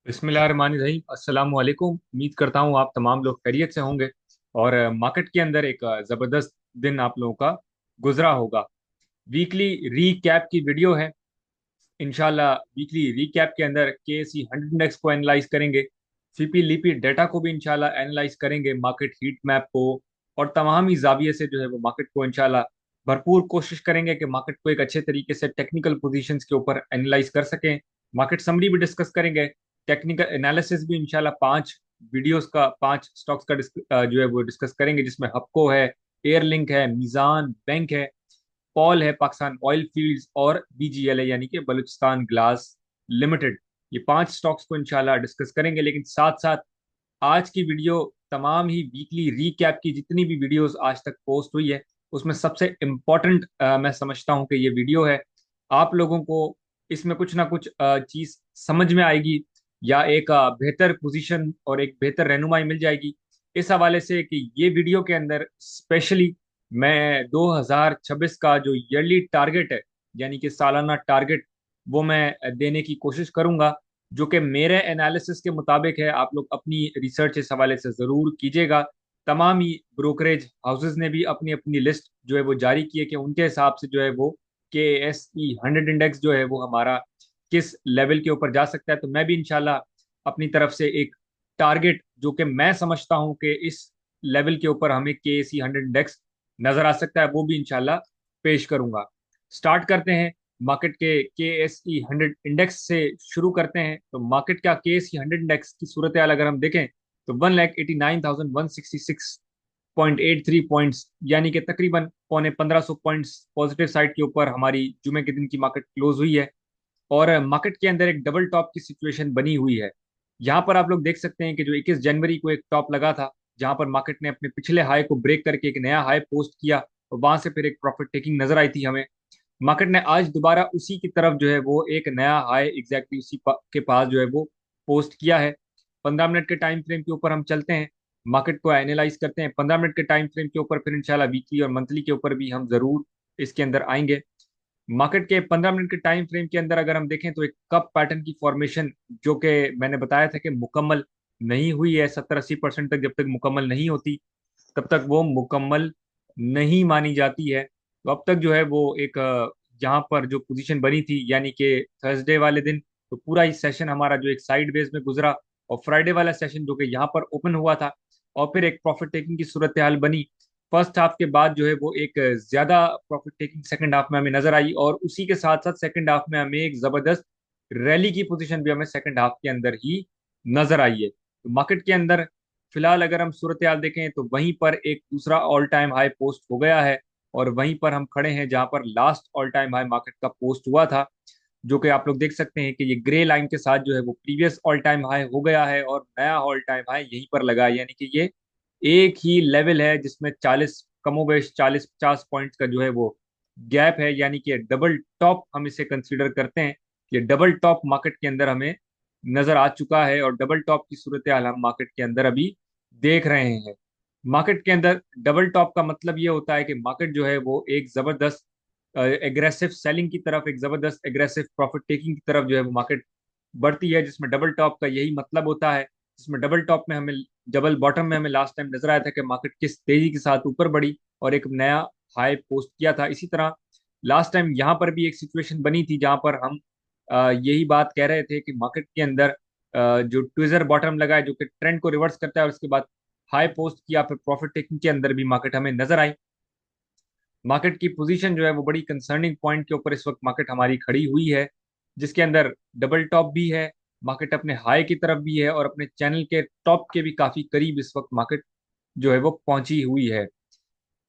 बिस्मिल्लाहिर्रहमानिर्रहीम। अस्सलाम वालेकुम। उम्मीद करता हूँ आप तमाम लोग खैरियत से होंगे और मार्केट के अंदर एक ज़बरदस्त दिन आप लोगों का गुजरा होगा। वीकली रीकैप की वीडियो है। इंशाल्लाह वीकली रीकैप के अंदर केएसई 100 इंडेक्स को एनालाइज करेंगे, सीपी लीपी डेटा को भी इंशाल्लाह एनालाइज करेंगे, मार्केट हीट मैप को और तमाम ही जाविये से जो है वो मार्केट को इंशाल्लाह भरपूर कोशिश करेंगे कि मार्केट को एक अच्छे तरीके से टेक्निकल पोजीशंस के ऊपर एनालाइज कर सकें। मार्केट समरी भी डिस्कस करेंगे, टेक्निकल एनालिसिस भी इंशाल्लाह पांच वीडियोस का, पांच स्टॉक्स का जो है वो डिस्कस करेंगे, जिसमें हपको है, एयरलिंक है, मीजान बैंक है, पॉल है पाकिस्तान ऑयल फील्ड्स और बीजीएलए यानी कि बलूचिस्तान ग्लास लिमिटेड। ये पांच स्टॉक्स को इंशाल्लाह डिस्कस करेंगे। लेकिन साथ साथ आज की वीडियो तमाम ही वीकली रीकैप की जितनी भी वीडियोस आज तक पोस्ट हुई है उसमें सबसे इम्पोर्टेंट मैं समझता हूं कि ये वीडियो है। आप लोगों को इसमें कुछ ना कुछ चीज समझ में आएगी या एक बेहतर पोजीशन और एक बेहतर रहनुमाई मिल जाएगी। इस हवाले से कि ये वीडियो के अंदर स्पेशली मैं 2026 का जो ईयरली टारगेट है, यानी कि सालाना टारगेट, वो मैं देने की कोशिश करूंगा, जो कि मेरे एनालिसिस के मुताबिक है। आप लोग अपनी रिसर्च इस हवाले से ज़रूर कीजिएगा। तमाम ही ब्रोकरेज हाउसेज ने भी अपनी अपनी लिस्ट जो है वो जारी की है कि उनके हिसाब से जो है वो के एस ई 100 इंडेक्स जो है वो हमारा किस लेवल के ऊपर जा सकता है। तो मैं भी इंशाल्लाह अपनी तरफ से एक टारगेट जो कि मैं समझता हूं कि इस लेवल के ऊपर हमें के एस ई 100 इंडेक्स नजर आ सकता है, वो भी इंशाल्लाह पेश करूंगा। स्टार्ट करते हैं मार्केट के एस ई 100 इंडेक्स से शुरू करते हैं। तो मार्केट का के एस ई 100 इंडेक्स की सूरत हाल अगर हम देखें तो 1,89,166.83 पॉइंट्स, यानी कि तकरीबन पौने 1500 पॉइंट्स पॉजिटिव साइड के ऊपर हमारी जुमे के दिन की मार्केट क्लोज हुई है। और मार्केट के अंदर एक डबल टॉप की सिचुएशन बनी हुई है। यहाँ पर आप लोग देख सकते हैं कि जो 21 जनवरी को एक टॉप लगा था, जहां पर मार्केट ने अपने पिछले हाई को ब्रेक करके एक नया हाई पोस्ट किया और वहां से फिर एक प्रॉफिट टेकिंग नजर आई थी हमें। मार्केट ने आज दोबारा उसी की तरफ जो है वो एक नया हाई एग्जैक्टली उसी के पास जो है वो पोस्ट किया है। 15 मिनट के टाइम फ्रेम के ऊपर हम चलते हैं, मार्केट को एनालाइज करते हैं 15 मिनट के टाइम फ्रेम के ऊपर, फिर इंशाल्लाह वीकली और मंथली के ऊपर भी हम जरूर इसके अंदर आएंगे। मार्केट के 15 मिनट के टाइम फ्रेम के अंदर अगर हम देखें तो एक कप पैटर्न की फॉर्मेशन, जो कि मैंने बताया था कि मुकम्मल नहीं हुई है, 70-80% तक जब तक मुकम्मल नहीं होती तब तक वो मुकम्मल नहीं मानी जाती है। तो अब तक जो है वो एक जहाँ पर जो पोजीशन बनी थी, यानी कि थर्सडे वाले दिन, तो पूरा ही सेशन हमारा जो एक साइड बेस में गुजरा, और फ्राइडे वाला सेशन जो कि यहाँ पर ओपन हुआ था और फिर एक प्रॉफिट टेकिंग की सूरत हाल बनी। फर्स्ट हाफ के बाद जो है वो एक ज्यादा प्रॉफिट टेकिंग सेकंड हाफ में हमें नजर आई, और उसी के साथ साथ सेकंड हाफ में हमें एक जबरदस्त रैली की पोजीशन भी हमें सेकंड हाफ के अंदर ही नजर आई है। तो मार्केट के अंदर फिलहाल अगर हम सूरत हाल देखें तो वहीं पर एक दूसरा ऑल टाइम हाई पोस्ट हो गया है, और वहीं पर हम खड़े हैं जहां पर last all time high market का पोस्ट हुआ था, जो कि आप लोग देख सकते हैं कि ये ग्रे लाइन के साथ जो है वो प्रीवियस ऑल टाइम हाई हो गया है और नया ऑल टाइम हाई यहीं पर लगा है। यानी कि ये एक ही लेवल है जिसमें 40 कमोबेश 40-50 पॉइंट्स का जो है वो गैप है, यानी कि डबल टॉप हम इसे कंसीडर करते हैं। ये डबल टॉप मार्केट के अंदर हमें नजर आ चुका है और डबल टॉप की सूरत हाल हम मार्केट के अंदर अभी देख रहे हैं। मार्केट के अंदर डबल टॉप का मतलब ये होता है कि मार्केट जो है वो एक जबरदस्त एग्रेसिव सेलिंग की तरफ, एक जबरदस्त एग्रेसिव प्रॉफिट टेकिंग की तरफ जो है वो मार्केट बढ़ती है, जिसमें डबल टॉप का यही मतलब होता है। जिसमें डबल टॉप में हमें, डबल बॉटम में हमें लास्ट टाइम नजर आया था कि मार्केट किस तेजी के साथ ऊपर बढ़ी और एक नया हाई पोस्ट किया था। इसी तरह लास्ट टाइम यहाँ पर भी एक सिचुएशन बनी थी जहां पर हम यही बात कह रहे थे कि मार्केट के अंदर जो ट्विजर बॉटम लगा है, जो कि ट्रेंड को रिवर्स करता है, और उसके बाद हाई पोस्ट किया, फिर प्रॉफिट टेकिंग के अंदर भी मार्केट हमें नजर आई। मार्केट की पोजीशन जो है वो बड़ी कंसर्निंग पॉइंट के ऊपर इस वक्त मार्केट हमारी खड़ी हुई है, जिसके अंदर डबल टॉप भी है, मार्केट अपने हाई की तरफ भी है और अपने चैनल के टॉप के भी काफी करीब इस वक्त मार्केट जो है वो पहुंची हुई है।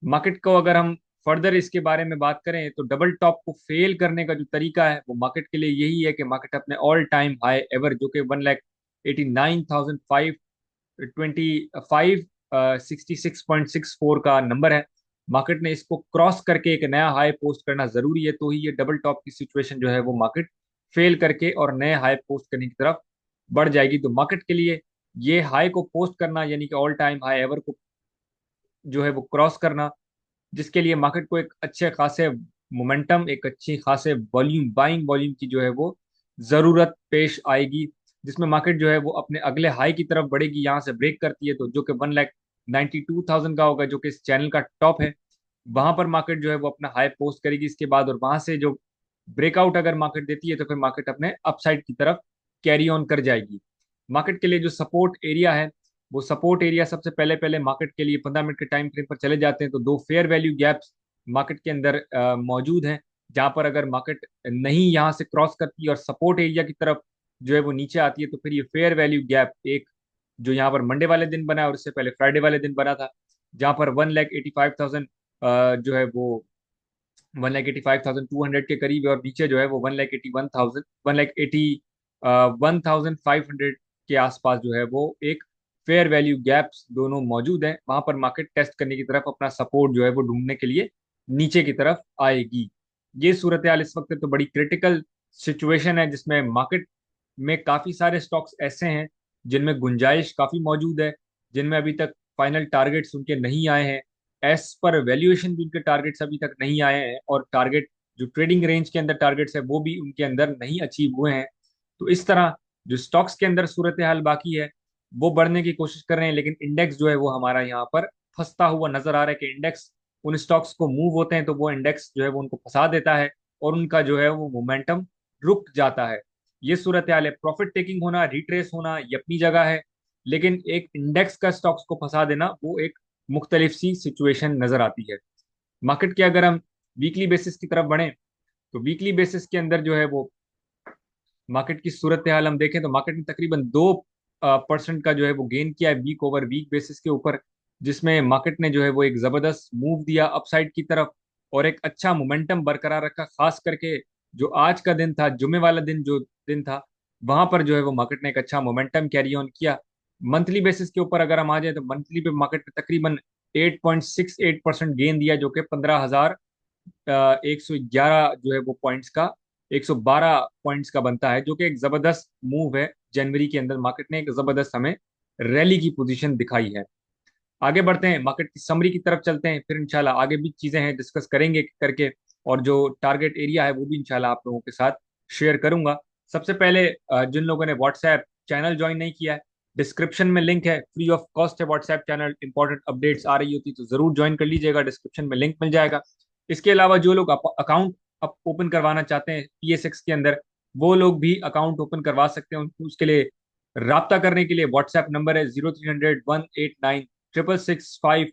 मार्केट को अगर हम फर्दर इसके बारे में बात करें तो डबल टॉप को फेल करने का जो तरीका है वो मार्केट के लिए यही है कि मार्केट अपने ऑल टाइम हाई एवर, जो कि 1,89,566.64 का नंबर है, मार्केट ने इसको क्रॉस करके एक नया हाई पोस्ट करना जरूरी है। तो ही ये डबल टॉप की सिचुएशन जो है वो मार्केट फेल करके और नए हाई पोस्ट करने की तरफ बढ़ जाएगी। तो मार्केट के लिए ये हाई को पोस्ट करना, यानी कि ऑल टाइम हाई एवर को जो है वो क्रॉस करना, जिसके लिए मार्केट को एक अच्छे खासे मोमेंटम, एक अच्छी खासे वॉल्यूम, बाइंग वॉल्यूम की जो है वो जरूरत पेश आएगी। जिसमें मार्केट जो है वो अपने अगले हाई की तरफ बढ़ेगी, यहाँ से ब्रेक करती है तो जो कि 1,92,000 का होगा, जो कि इस चैनल का टॉप है। वहां पर मार्केट जो है वो अपना हाई पोस्ट करेगी इसके बाद, और वहां से जो ब्रेकआउट अगर मार्केट देती है तो फिर मार्केट अपने अपसाइड की तरफ कैरी ऑन कर जाएगी। मार्केट के लिए जो सपोर्ट एरिया है, वो सपोर्ट एरिया सबसे पहले पहले मार्केट के लिए 15 मिनट के टाइम फ्रेम पर चले जाते हैं तो दो फेयर वैल्यू गैप्स मार्केट के अंदर मौजूद हैं, जहां पर अगर मार्केट नहीं यहाँ से क्रॉस करती है और सपोर्ट एरिया की तरफ जो है वो नीचे आती है तो फिर ये फेयर वैल्यू गैप एक जो यहाँ पर मंडे वाले दिन बना है और उससे पहले फ्राइडे वाले दिन बना था, जहां पर 1,85,000 जो है वो 1,85,200 के करीब है, और नीचे जो है वो 1,81,500 के आसपास जो है वो एक फेयर वैल्यू गैप्स दोनों मौजूद हैं। वहां पर मार्केट टेस्ट करने की तरफ अपना सपोर्ट जो है वो ढूंढने के लिए नीचे की तरफ आएगी। ये सूरत हाल इस वक्त तो बड़ी क्रिटिकल सिचुएशन है, जिसमें मार्केट में काफी सारे स्टॉक्स ऐसे हैं जिनमें गुंजाइश काफी मौजूद है, जिनमें अभी तक फाइनल टारगेट्स उनके नहीं आए हैं, एस पर वैल्यूएशन भी उनके टारगेट्स अभी तक नहीं आए हैं, और टारगेट जो ट्रेडिंग रेंज के अंदर टारगेट्स है वो भी उनके अंदर नहीं अचीव हुए हैं। तो इस तरह जो स्टॉक्स के अंदर सूरत हाल बाकी है वो बढ़ने की कोशिश कर रहे हैं, लेकिन इंडेक्स जो है वो हमारा यहाँ पर फंसता हुआ नजर आ रहा है कि इंडेक्स उन स्टॉक्स को मूव होते हैं तो वो इंडेक्स जो है वो उनको फंसा देता है और उनका जो है वो मोमेंटम रुक जाता है। ये सूरत हाल है। प्रॉफिट टेकिंग होना, रिट्रेस होना, ये अपनी जगह है, लेकिन एक इंडेक्स का स्टॉक्स को फंसा देना वो एक मुख्तलिफ सी सिचुएशन नजर आती है। मार्केट के अगर हम वीकली बेसिस की तरफ बढ़ें तो वीकली बेसिस के अंदर जो है वो मार्केट की सूरत हाल हम देखें तो मार्केट ने तकरीबन 2% का जो है वो गेन किया है वीक ओवर वीक बेसिस के ऊपर, जिसमें मार्केट ने जो है वो एक जबरदस्त मूव दिया अपसाइड की तरफ और एक अच्छा मोमेंटम बरकरार रखा। खास करके जो आज का दिन था, जुमे वाला दिन जो दिन था, वहां पर जो है वो मार्केट ने एक अच्छा मोमेंटम कैरी ऑन किया। मंथली बेसिस के ऊपर अगर हम आ जाए तो मंथली पे मार्केट ने तकरीबन 8.68% गेन दिया, जो कि 15,111 जो है वो पॉइंट्स का 112 पॉइंट्स का बनता है, जो कि एक जबरदस्त मूव है। जनवरी के अंदर मार्केट ने एक जबरदस्त हमें रैली की पोजीशन दिखाई है। आगे बढ़ते हैं, मार्केट की समरी की तरफ चलते हैं, फिर इंशाल्लाह आगे भी चीजें हैं डिस्कस करेंगे करके, और जो टारगेट एरिया है वो भी इंशाल्लाह आप लोगों के साथ शेयर करूंगा। सबसे पहले जिन लोगों ने व्हाट्सएप चैनल ज्वाइन नहीं किया है, डिस्क्रिप्शन में लिंक है, फ्री ऑफ कॉस्ट है व्हाट्सएप चैनल। इंपॉर्टेंट अपडेट्स आ रही होती तो जरूर ज्वाइन कर लीजिएगा, डिस्क्रिप्शन में लिंक मिल जाएगा। इसके अलावा जो लोग अकाउंट ओपन करवाना चाहते हैं PSX के अंदर, वो लोग भी अकाउंट ओपन करवा सकते हैं। उसके लिए राब्ता करने के लिए व्हाट्सएप नंबर है 0300 189 665।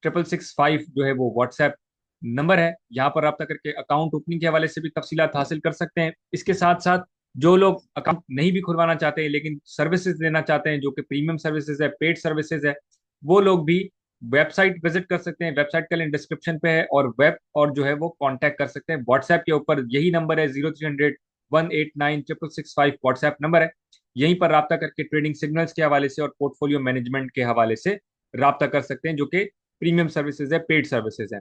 665 जो है वो व्हाट्सएप नंबर है। यहाँ पर रब्ता करके अकाउंट ओपनिंग के हवाले से भी तफसीलात हासिल कर सकते हैं। इसके साथ साथ जो लोग अकाउंट नहीं भी खुलवाना चाहते हैं लेकिन सर्विसेज लेना चाहते हैं, जो कि प्रीमियम सर्विसेज है, पेड सर्विसेज है, वो लोग भी वेबसाइट विजिट कर सकते हैं। वेबसाइट का लिंक डिस्क्रिप्शन पे है, और वेब और जो है वो कांटेक्ट कर सकते हैं व्हाट्सएप के ऊपर। यही नंबर है 0300 189 665 व्हाट्सएप नंबर है। यहीं पर रब्ता करके ट्रेडिंग सिग्नल्स के हवाले से और पोर्टफोलियो मैनेजमेंट के हवाले से रब्ता कर सकते हैं, जो कि प्रीमियम सर्विसेज है, पेड सर्विसेज है।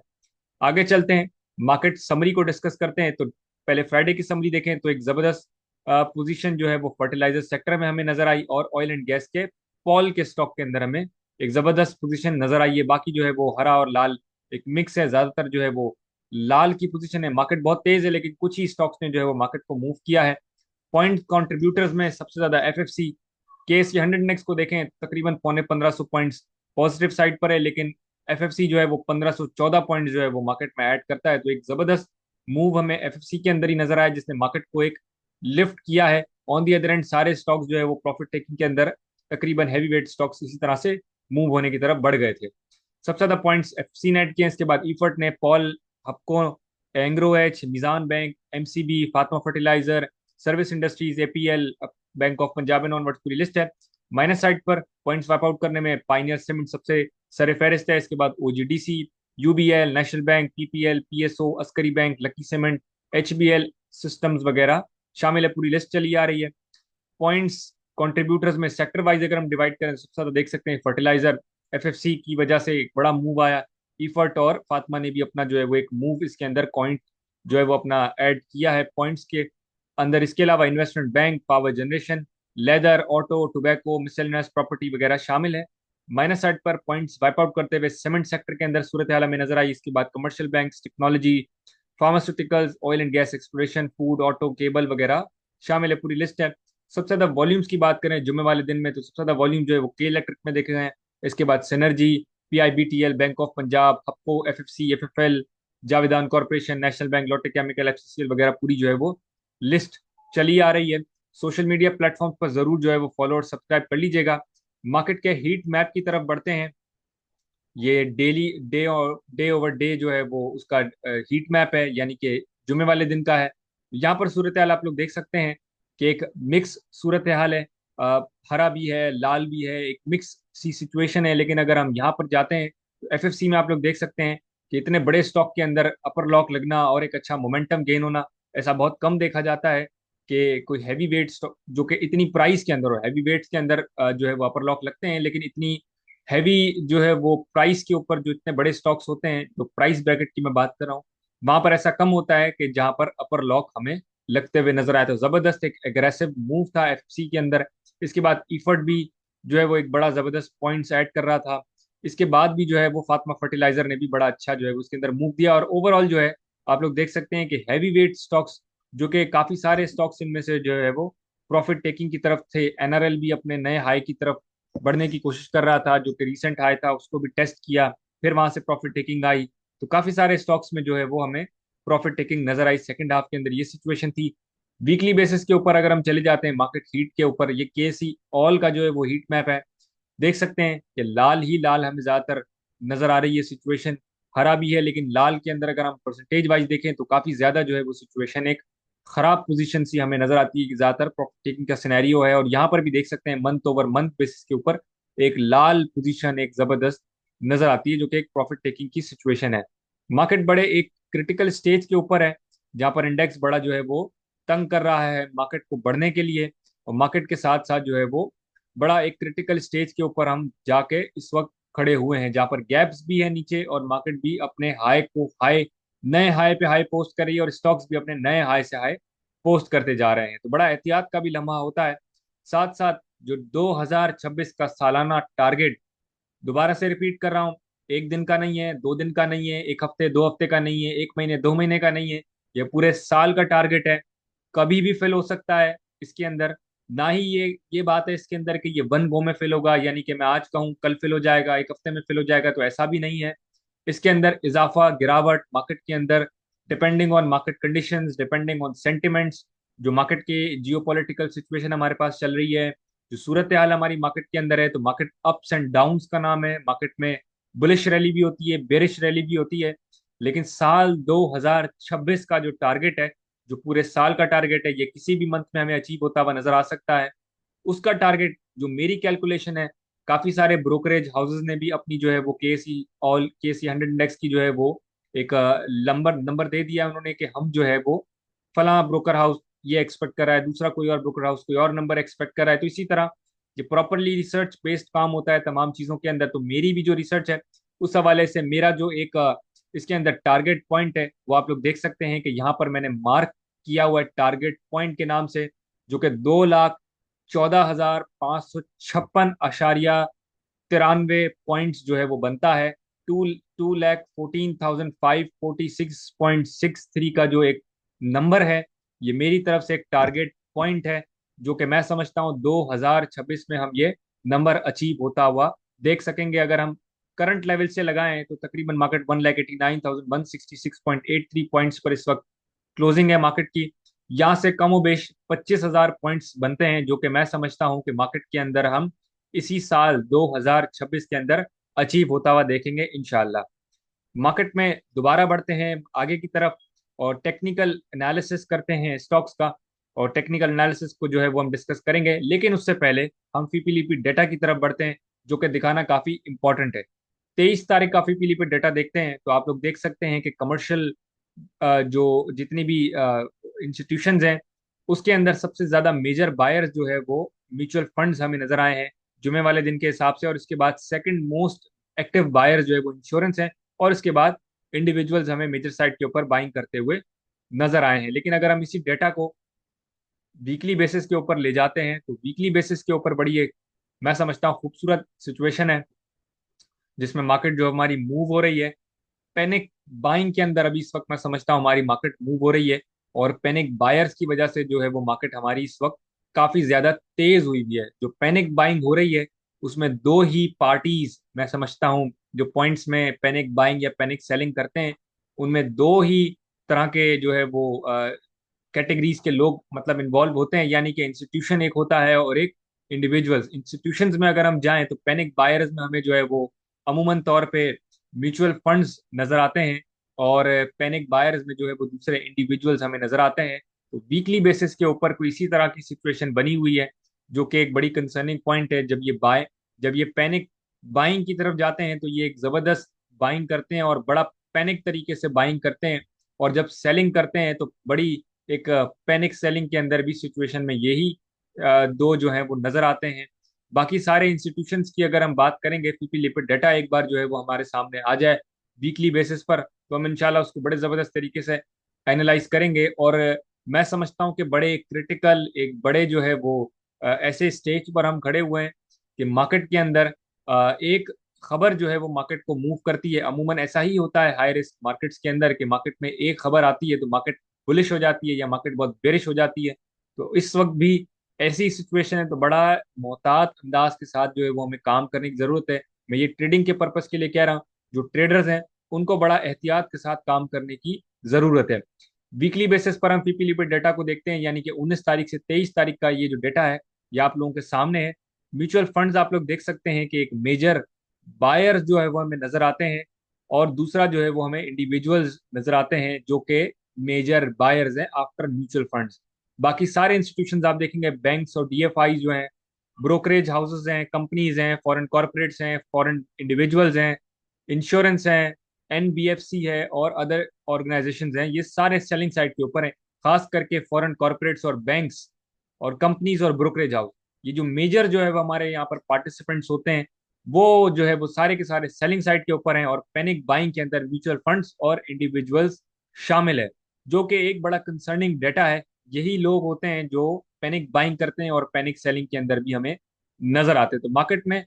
आगे चलते हैं, मार्केट समरी को डिस्कस करते हैं। तो पहले फ्राइडे की समरी देखें तो एक जबरदस्त पोजीशन जो है वो फर्टिलाइजर सेक्टर में हमें नजर आई, और ऑयल एंड गैस के पॉल के स्टॉक के अंदर हमें एक जबरदस्त पोजीशन नजर आई है। बाकी जो है वो हरा और लाल एक मिक्स है, ज्यादातर जो है वो लाल की पोजीशन है। मार्केट बहुत तेज है लेकिन कुछ ही स्टॉक्स ने जो है वो मार्केट को मूव किया है। पॉइंट कंट्रीब्यूटर्स में सबसे ज्यादा FFC KSE 100 इंडेक्स को देखें, तकरीबन 1500 पॉइंट्स पॉजिटिव साइड पर है, लेकिन FFC जो है वो 1514 पॉइंट जो है वो मार्केट में ऐड करता है। तो एक जबरदस्त मूव हमें FFC के अंदर ही नजर आया, जिसने मार्केट को एक लिफ्ट किया है। ऑन दी अदर एंड सारे स्टॉक्स जो है वो प्रॉफिट टेकिंग के अंदर तकरीबन हैवी वेट स्टॉक्स इसी तरह से मूव होने की तरफ बढ़ गए थे। सबसे ज्यादा पॉइंट्स FFC ने ऐड किए। इसके बाद इफर्ट ने, पॉल, Hubco, Engro H, Meezan Bank, MCB, Fatima fertiliser, service industries, APL, Bank of Punjab and onwards पूरी लिस्ट है। माइनस साइड पर पॉइंट्स वाइप आउट करने में पाइनियर सीमेंट सबसे सरफहरिस्त है। इसके बाद OGDC, UBL, national bank, PPL, PSO, Askari bank, lucky cement, HBL systems वगैरह शामिल है। पूरी लिस्ट चली आ रही है। पॉइंट्स कंट्रीब्यूटर्स में सेक्टर वाइज अगर हम डिवाइड करें तो सबसे ज्यादा देख सकते हैं फर्टिलाइजर, FFC की वजह से एक बड़ा मूव आया। इफर्ट और फातिमा ने भी अपना जो है वो एक मूव इसके अंदर पॉइंट जो है वो अपना ऐड किया है पॉइंट्स के अंदर। इसके अलावा investment bank, power generation, leather, auto, tobacco, miscellaneous property वगैरह शामिल है। माइनस साइड पर पॉइंट्स वाइप आउट करते हुए सीमेंट सेक्टर के अंदर सूरत हाल में नजर आई। इसके बाद commercial banks, technology, pharmaceuticals, oil and gas exploration, food, auto, cable वगैरह शामिल है, पूरी लिस्ट है। सबसे ज्यादा वॉल्यूम्स की बात करें जुम्मे वाले दिन में, तो सबसे ज्यादा वॉल्यूम जो है वो के इलेक्ट्रिक में देखे गए हैं। इसके बाद Synergy, PIBTL, Bank of Punjab, Hubco, FFC, FFL, Javedan Corporation, National Bank, Lotte Chemical, HCL वगैरह पूरी जो है वो लिस्ट चली आ रही है। सोशल मीडिया प्लेटफॉर्म पर जरूर जो है वो फॉलो और सब्सक्राइब कर लीजिएगा। मार्केट के हीट मैप की तरफ बढ़ते हैं। ये डेली, डे और डे ओवर डे जो है वो उसका हीट मैप है, यानी कि जुमे वाले दिन का है। यहाँ पर सूरत हाल आप लोग देख सकते हैं कि एक मिक्स सूरत हाल है। हरा भी है, लाल भी है, एक मिक्स सी सिचुएशन है। लेकिन अगर हम यहाँ पर जाते हैं तो एफएफसी में आप लोग देख सकते हैं कि इतने बड़े स्टॉक के अंदर अपर लॉक लगना और एक अच्छा मोमेंटम गेन होना ऐसा बहुत कम देखा जाता है कि कोई हैवी वेट स्टॉक जो कि इतनी प्राइस के अंदर हो। हैवी वेट्स के अंदर जो है वो अपर लॉक लगते हैं, लेकिन इतनी हैवी जो है वो प्राइस के ऊपर जो इतने बड़े स्टॉक्स होते हैं, जो प्राइस ब्रैकेट की मैं बात कर रहा हूँ, वहां पर ऐसा कम होता है कि जहां पर अपर लॉक हमें लगते हुए नजर आए। तो जबरदस्त एक एग्रेसिव मूव था एफसी के अंदर। इसके बाद इफर्ट भी जो है वो एक बड़ा जबरदस्त पॉइंट्स ऐड कर रहा था। इसके बाद भी जो है वो फातिमा फर्टिलाइजर ने भी बड़ा अच्छा जो है उसके अंदर मूव दिया। और ओवरऑल जो है आप लोग देख सकते हैं कि हैवी वेट स्टॉक्स, जो कि काफी सारे स्टॉक्स इनमें से जो है वो प्रॉफिट टेकिंग की तरफ थे। एनआरएल भी अपने नए हाई की तरफ बढ़ने की कोशिश कर रहा था, जो कि रिसेंट हाई था उसको भी टेस्ट किया, फिर वहां से प्रॉफिट टेकिंग आई। तो काफी सारे स्टॉक्स में जो है वो हमें प्रॉफिट टेकिंग नजर आई सेकंड हाफ के अंदर। ये सिचुएशन थी। वीकली बेसिस के ऊपर अगर हम चले जाते हैं मार्केट हीट के ऊपर, ये केसी ऑल का जो है वो हीट मैप है। देख सकते हैं कि लाल ही लाल हमें ज्यादातर नजर आ रही है सिचुएशन। हरा भी है, लेकिन लाल के अंदर अगर हम परसेंटेज वाइज देखें तो काफी ज्यादा जो है वो सिचुएशन एक खराब पोजीशन सी हमें नजर आती है कि ज्यादातर प्रॉफिट टेकिंग का सिनेरियो है। और यहाँ पर भी देख सकते हैं मंथ ओवर मंथ बेसिस के ऊपर एक लाल पोजीशन एक जबरदस्त नजर आती है, जो कि एक प्रॉफिट टेकिंग की सिचुएशन है। मार्केट बड़े एक क्रिटिकल स्टेज के ऊपर है, जहाँ पर इंडेक्स बड़ा जो है वो तंग कर रहा है मार्केट को बढ़ने के लिए। और मार्केट के साथ साथ जो है वो बड़ा एक क्रिटिकल स्टेज के ऊपर हम जाके इस वक्त खड़े हुए हैं, जहां पर गैप्स भी है नीचे और मार्केट भी अपने हाई को हाई, नए हाई पे हाई पोस्ट कर रही है, और स्टॉक्स भी अपने नए हाई से हाई पोस्ट करते जा रहे हैं। तो बड़ा एहतियात का भी लम्हा होता है। साथ साथ जो 2026 का सालाना टारगेट, दोबारा से रिपीट कर रहा हूँ, एक दिन का नहीं है, दो दिन का नहीं है, एक हफ्ते दो हफ्ते का नहीं है, एक महीने दो महीने का नहीं है, ये पूरे साल का टारगेट है। कभी भी फिल हो सकता है इसके अंदर। ना ही ये बात है इसके अंदर कि ये वन गो में फिल होगा, यानी कि मैं आज कहूँ कल फिल हो जाएगा, एक हफ्ते में फिल हो जाएगा, तो ऐसा भी नहीं है। इसके अंदर इजाफा गिरावट मार्केट के अंदर depending on market conditions, depending on sentiments, जो मार्केट के जियोपॉलिटिकल सिचुएशन हमारे पास चल रही है, जो सूरत हाल हमारी मार्केट के अंदर है। तो मार्केट अप्स एंड डाउन्स का नाम है। मार्केट में बुलिश रैली भी होती है, बेरिश रैली भी होती है। लेकिन साल 2026 का जो टारगेट है, जो पूरे साल का टारगेट है, ये किसी भी मंथ में हमें अचीव होता हुआ नजर आ सकता है। उसका टारगेट जो मेरी कैलकुलेशन है, काफी सारे ब्रोकरेज हाउसेज ने भी अपनी जो है वो केसी 100 इंडेक्स की जो है वो एक नंबर नंबर दे दिया है उन्होंने कि हम जो है वो फला ब्रोकर हाउस ये एक्सपेक्ट कर रहा है, दूसरा कोई और ब्रोकर हाउस कोई और नंबर एक्सपेक्ट कर रहा है। तो इसी तरह ये प्रॉपरली रिसर्च बेस्ड काम होता है तमाम चीजों के अंदर। तो मेरी भी जो रिसर्च है उस हवाले से मेरा जो एक इसके अंदर टारगेट पॉइंट है वो आप लोग देख सकते हैं कि यहाँ पर मैंने मार्क किया हुआ है टारगेट पॉइंट के नाम से, जो कि 2,14,556.93 पॉइंट्स जो है वो बनता है। 2,14,546.63 का जो एक नंबर है, ये मेरी तरफ से एक टारगेट पॉइंट है, जो कि मैं समझता हूँ 2026 में हम ये नंबर अचीव होता हुआ देख सकेंगे। अगर हम करंट लेवल से लगाएं तो तकरीबन मार्केट 1,89,166.83 पॉइंट्स पर इस वक्त क्लोजिंग है मार्केट की। यहाँ से कम बेश 25,000 पॉइंट्स बनते हैं, जो कि मैं समझता हूँ कि मार्केट के अंदर हम इसी साल 2026 के अंदर अचीव होता हुआ देखेंगे इंशाल्लाह। मार्केट में दोबारा बढ़ते हैं आगे की तरफ और टेक्निकल एनालिसिस करते हैं स्टॉक्स का। और टेक्निकल एनालिसिस को जो है वो हम डिस्कस करेंगे, लेकिन उससे पहले हम फीपीलीपी डेटा की तरफ बढ़ते हैं, जो कि दिखाना काफी इंपॉर्टेंट है। 23 तारीख का फीपीलीपी डेटा देखते हैं तो आप लोग देख सकते हैं कि कमर्शियल जो जितनी भी इंस्टीट्यूशंस हैं उसके अंदर सबसे ज्यादा मेजर बायर्स जो है वो म्यूचुअल फंड्स हमें नजर आए हैं जुमे वाले दिन के हिसाब से। और इसके बाद सेकंड मोस्ट एक्टिव बायर्स जो है वो इंश्योरेंस है। और इसके बाद इंडिविजुअल्स हमें मेजर साइड के ऊपर बाइंग करते हुए नजर आए हैं। लेकिन अगर हम इसी डेटा को वीकली बेसिस के ऊपर ले जाते हैं तो वीकली बेसिस के ऊपर बड़ी एक, मैं समझता हूँ, खूबसूरत सिचुएशन है, जिसमें मार्केट जो हमारी मूव हो रही है पैनिक बाइंग के अंदर। अभी इस वक्त मैं समझता हूँ हमारी मार्केट मूव हो रही है। और पैनिक बायर्स की वजह से जो है वो मार्केट हमारी इस वक्त काफी ज्यादा तेज हुई भी है। जो पैनिक बाइंग हो रही है उसमें दो ही पार्टीज मैं समझता हूँ जो पॉइंट्स में पैनिक बाइंग या पैनिक सेलिंग करते हैं, उनमें दो ही तरह के जो है वो कैटेगरीज के लोग मतलब इन्वॉल्व होते हैं, यानी कि इंस्टीट्यूशन एक होता है और एक इंडिविजुअल्स। इंस्टीट्यूशंस में अगर हम जाएं तो पैनिक बायर्स में हमें जो है वो अमूमन तौर पे म्यूचुअल फंड्स नजर आते हैं, और पैनिक बायर्स में जो है वो दूसरे इंडिविजुअल्स हमें नजर आते हैं। तो वीकली बेसिस के ऊपर कोई इसी तरह की सिचुएशन बनी हुई है, जो कि एक बड़ी कंसर्निंग पॉइंट है। जब ये पैनिक बाइंग की तरफ जाते हैं तो ये एक जबरदस्त बाइंग करते हैं और बड़ा पैनिक तरीके से बाइंग करते हैं, और जब सेलिंग करते हैं तो बड़ी एक पैनिक सेलिंग के अंदर भी सिचुएशन में यही दो जो है वो नजर आते हैं। बाकी सारे इंस्टीट्यूशंस की अगर हम बात करेंगे, पीपी लिपिड डाटा एक बार जो है वो हमारे सामने आ जाए वीकली बेसिस पर, तो हम इंशाल्लाह उसको बड़े जबरदस्त तरीके से एनालाइज करेंगे। और मैं समझता हूँ कि बड़े क्रिटिकल एक बड़े जो है वो ऐसे स्टेज पर हम खड़े हुए हैं कि मार्केट के अंदर एक खबर जो है वो मार्केट को मूव करती है। अमूमन ऐसा ही होता है हाई रिस्क मार्केट्स के अंदर कि मार्केट में एक खबर आती है तो मार्केट बुलिश हो जाती है या मार्केट बहुत बेरिश हो जाती है। तो इस वक्त भी ऐसी सिचुएशन है, तो बड़ा मोहतात अंदाज के साथ जो है वो हमें काम करने की जरूरत है। मैं ये ट्रेडिंग के पर्पस के लिए कह रहा हूँ, जो ट्रेडर्स हैं उनको बड़ा एहतियात के साथ काम करने की जरूरत है। वीकली बेसिस पर हम पीपी लिपिड डाटा को देखते हैं, यानी कि 19 तारीख से 23 तारीख का ये जो डाटा है ये आप लोगों के सामने है। म्यूचुअल फंड्स आप लोग देख सकते हैं कि एक मेजर बायर्स जो है वो हमें नजर आते हैं, और दूसरा जो है वो हमें इंडिविजुअल्स नजर आते हैं जो कि मेजर बायर्स हैं आफ्टर म्यूचुअल फंड्स। बाकी सारे इंस्टीट्यूशंस आप देखेंगे, बैंक्स और डीएफआई जो हैं, ब्रोकरेज हाउसेज हैं, कंपनीज हैं, फॉरेन कॉरपोरेट्स हैं, फॉरेन इंडिविजुअल्स हैं, इंश्योरेंस हैं, एनबीएफसी है और अदर ऑर्गेनाइजेशंस हैं, ये सारे सेलिंग साइड के ऊपर हैं। खास करके फॉरेन कॉरपोरेट्स और बैंक्स और कंपनीज और ब्रोकरेज हाउस, ये जो मेजर जो है वो हमारे यहाँ पर पार्टिसिपेंट्स होते हैं, वो जो है वो सारे के सारे सेलिंग साइड के ऊपर हैं, और पैनिक बाइंग के अंदर म्यूचुअल फंड्स और इंडिविजुअल्स शामिल है, जो कि एक बड़ा कंसर्निंग डेटा है। यही लोग होते हैं जो पैनिक बाइंग करते हैं और पैनिक सेलिंग के अंदर भी हमें नजर आते हैं। तो मार्केट में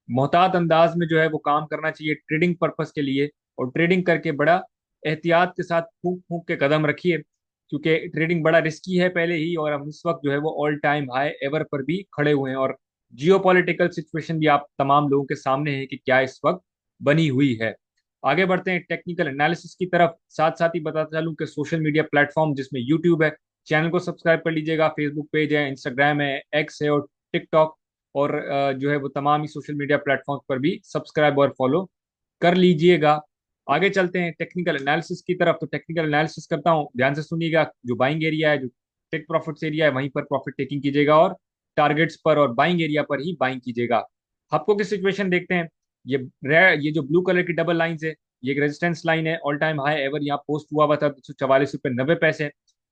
मोहतात अंदाज में जो है वो काम करना चाहिए ट्रेडिंग पर्पस के लिए, और ट्रेडिंग करके बड़ा एहतियात के साथ फूंक फूंक के कदम रखिए, क्योंकि ट्रेडिंग बड़ा रिस्की है पहले ही, और हम इस वक्त जो है वो ऑल टाइम हाई एवर पर भी खड़े हुए हैं, और जियोपॉलिटिकल सिचुएशन भी आप तमाम लोगों के सामने है कि क्या इस वक्त बनी हुई है। आगे बढ़ते हैं टेक्निकल एनालिसिस की तरफ। साथ साथ ही बताता चलूं कि सोशल मीडिया प्लेटफॉर्म जिसमें यूट्यूब है, चैनल को सब्सक्राइब कर लीजिएगा, फेसबुक पेज है, इंस्टाग्राम है, एक्स है और टिकटॉक, और जो है वो तमाम ही सोशल मीडिया प्लेटफॉर्म पर भी सब्सक्राइब और फॉलो कर लीजिएगा। आगे चलते हैं टेक्निकल एनालिसिस की तरफ। तो टेक्निकल एनालिसिस करता हूँ, ध्यान से सुनिएगा। जो बाइंग एरिया है, जो टेक प्रॉफिट्स एरिया है, वहीं पर प्रॉफिट टेकिंग कीजिएगा, और टारगेट्स पर और बाइंग एरिया पर ही बाइंग कीजिएगा। हफ्तों की सिचुएशन देखते हैं। ये जो ब्लू कलर की डबल लाइन है, ये एक रेजिस्टेंस लाइन है, ऑल टाइम हाई एवर यहाँ पोस्ट हुआ था 244 रुपये 90 पैसे।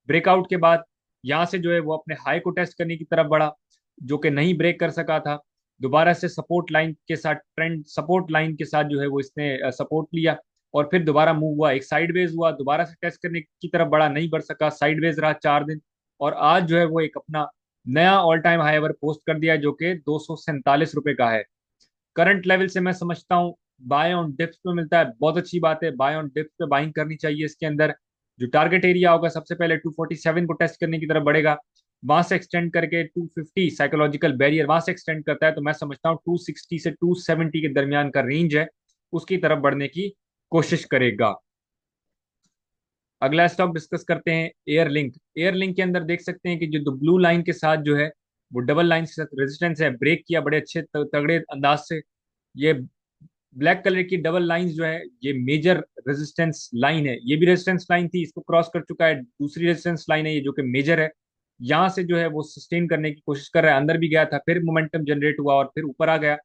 ब्रेकआउट के बाद यहाँ से जो है वो अपने हाई को टेस्ट करने की तरफ बढ़ा, जो कि नहीं ब्रेक कर सका था। दोबारा से सपोर्ट लाइन के साथ, ट्रेंड सपोर्ट लाइन के साथ जो है वो इसने सपोर्ट लिया, और फिर दोबारा मूव हुआ, एक साइडवेज हुआ, दोबारा से टेस्ट करने की तरफ बढ़ा, नहीं बढ़ सका, साइडवेज रहा 4 दिन, और आज जो है वो एक अपना नया all time high ever post कर दिया है, जो कि 247 रुपये का है। करंट लेवल से मैं समझता हूँ बाय ऑन डिप्स पे मिलता है, बहुत अच्छी बात है, बाय ऑन डिप्स पे बाइंग करनी चाहिए। इसके अंदर जो टारगेट एरिया होगा सबसे पहले 247 को टेस्ट करने की तरफ बढ़ेगा, वहां से एक्सटेंड करके 250 साइकोलॉजिकल बैरियर वहां से एक्सटेंड करता है, तो मैं समझता हूँ 260 से 270 के दरमियान का रेंज है, उसकी तरफ बढ़ने की कोशिश करेगा। अगला स्टॉक डिस्कस करते हैं एयरलिंक। एयरलिंक के अंदर देख सकते हैं कि जो ब्लू लाइन के साथ जो है वो डबल लाइन के साथ रेजिस्टेंस है, ब्रेक किया बड़े अच्छे तगड़े अंदाज से। ये ब्लैक कलर की डबल लाइंस जो है ये मेजर रेजिस्टेंस लाइन है, ये भी रेजिस्टेंस लाइन थी, इसको क्रॉस कर चुका है। दूसरी रेजिस्टेंस लाइन है ये जो कि मेजर है, यहाँ से जो है वो सस्टेन करने की कोशिश कर रहा है, अंदर भी गया था, फिर मोमेंटम जनरेट हुआ और फिर ऊपर आ गया।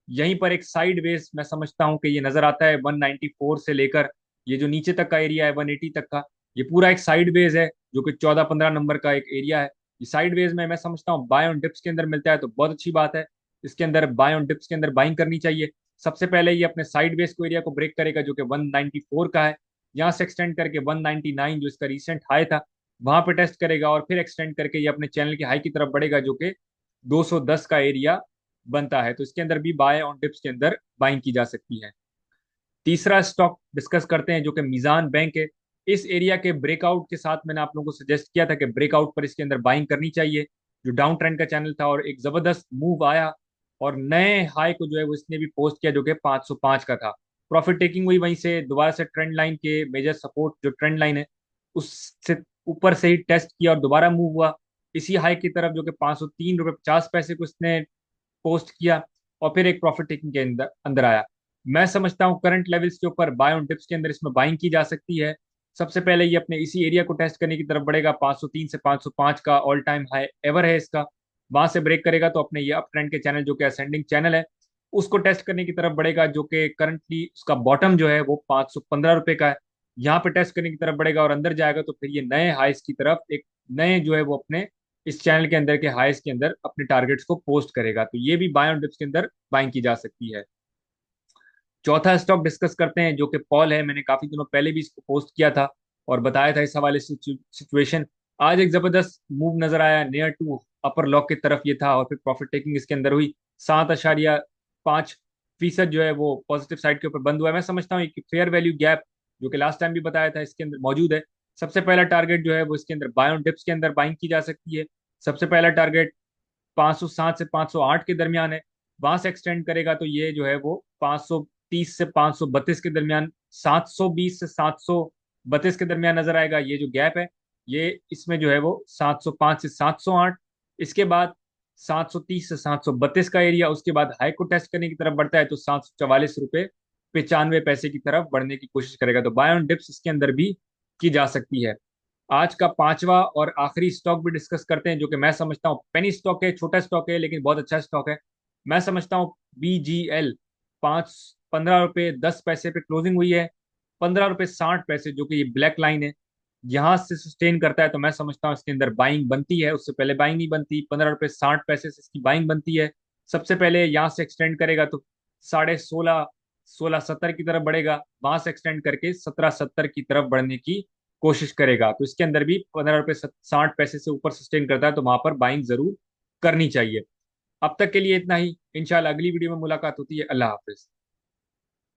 यहीं पर एक साइड वेज मैं समझता हूँ कि ये नजर आता है 194 से लेकर ये जो नीचे तक का एरिया है 180 तक का, ये पूरा एक साइड वेज है, जो कि 14-15 नंबर का एक एरिया है। ये साइड वेज में मैं समझता हूँ बाय ऑन डिप्स के अंदर मिलता है, तो बहुत अच्छी बात है। इसके अंदर बाय ऑन डिप्स के अंदर बाइंग करनी चाहिए। सबसे पहले ये अपने साइड वेज को एरिया को ब्रेक करेगा, जो कि 194 का है, यहाँ से एक्सटेंड करके 199 जो इसका रिसेंट हाई था वहां पे टेस्ट करेगा, और फिर एक्सटेंड करके ये अपने चैनल के हाई की तरफ बढ़ेगा, जो कि 210 का एरिया बनता है। तो इसके अंदर भी बाय ऑन डिप्स के अंदर बाइंग की जा सकती है। तीसरा स्टॉक डिस्कस करते हैं जो कि मीजान बैंक है। इस एरिया के ब्रेकआउट के साथ मैंने आप लोगों को सजेस्ट किया था कि ब्रेकआउट पर इसके अंदर बाइंग करनी चाहिए, जो डाउन ट्रेंड का चैनल था, और एक जबरदस्त मूव आया और नए हाई को जो है वो इसने भी पोस्ट किया जो कि 505 का था। प्रॉफिट टेकिंग हुई, वहीं से दोबारा से ट्रेंड लाइन के मेजर सपोर्ट जो ट्रेंड लाइन है उससे ऊपर से ही टेस्ट किया और दोबारा मूव हुआ इसी हाई की तरफ, जो कि 503 रुपये 50 पैसे को इसने पोस्ट किया और फिर एक प्रॉफिट टेकिंग के अंदर अंदर आया। मैं समझता हूँ करंट लेवल्स के ऊपर बाय ऑन डिप्स के अंदर इसमें बाइंग की जा सकती है। सबसे पहले ये अपने इसी एरिया को टेस्ट करने की तरफ बढ़ेगा, 503 से 505 का ऑल टाइम हाई एवर है इसका। वहां से ब्रेक करेगा तो अपने ये अप ट्रेंड के चैनल जो कि असेंडिंग चैनल है उसको टेस्ट करने की तरफ बढ़ेगा, जो कि करंटली उसका बॉटम जो है वो 515 रुपये का है। यहाँ पे टेस्ट करने की तरफ बढ़ेगा और अंदर जाएगा तो फिर ये नए हाइस की तरफ एक नए जो है वो अपने इस चैनल के अंदर के हाइस के अंदर अपने टारगेट्स को पोस्ट करेगा। तो ये भी बाय ऑन डिप्स के अंदर बाइंग की जा सकती है। चौथा स्टॉक डिस्कस करते हैं जो कि पॉल है। मैंने काफी दिनों पहले भी इसको पोस्ट किया था और बताया था इस हवाले से सिचुएशन। आज एक जबरदस्त मूव नजर आया, नियर टू अपर लॉक की तरफ ये था और फिर प्रॉफिट टेकिंग इसके अंदर हुई। 7.5% जो है वो पॉजिटिव साइड के ऊपर बंद हुआ है। मैं समझता हूँ कि फेयर वैल्यू गैप जो कि लास्ट टाइम भी बताया था इसके अंदर मौजूद है। सबसे पहला टारगेट जो है वो इसके अंदर बाय ऑन डिप्स के अंदर बाइंग की जा सकती है। सबसे पहला टारगेट 507 से 508 के दरमियान है। वहां से एक्सटेंड करेगा तो ये जो है वो 530 से 532 के दरमियान, 720 से 732 के दरमियान नजर आएगा ये जो गैप है। ये इसमें जो है वो 705 से 708, इसके बाद 730 से 732 का एरिया, उसके बाद हाई को टेस्ट करने की तरफ बढ़ता है तो 744 रुपये 95 पैसे की तरफ बढ़ने की कोशिश करेगा। तो बाय ऑन डिप्स इसके अंदर भी की जा सकती है। आज का पांचवा और आखिरी स्टॉक भी डिस्कस करते हैं जो कि मैं समझता हूँ पेनी स्टॉक है, छोटा स्टॉक है लेकिन बहुत अच्छा स्टॉक है। मैं समझता हूँ BGL 15 रुपये 10 पैसे पे क्लोजिंग हुई है। 15 रुपये 60 पैसे जो कि ये ब्लैक लाइन है, यहाँ से सस्टेन करता है तो मैं समझता हूँ इसके अंदर बाइंग बनती है। उससे पहले बाइंग नहीं बनती, 15 रुपये 60 पैसे से इसकी बाइंग बनती है। सबसे पहले यहाँ से एक्सटेंड करेगा तो 16.5 16.70 की तरफ बढ़ेगा, वहां से एक्सटेंड करके 17.70 की तरफ बढ़ने की कोशिश करेगा। तो इसके अंदर भी 15 रुपये 60 पैसे से ऊपर सस्टेन करता है तो वहां पर बाइंग जरूर करनी चाहिए। अब तक के लिए इतना ही, इंशाल्लाह अगली वीडियो में मुलाकात होती है। अल्लाह हाफिज।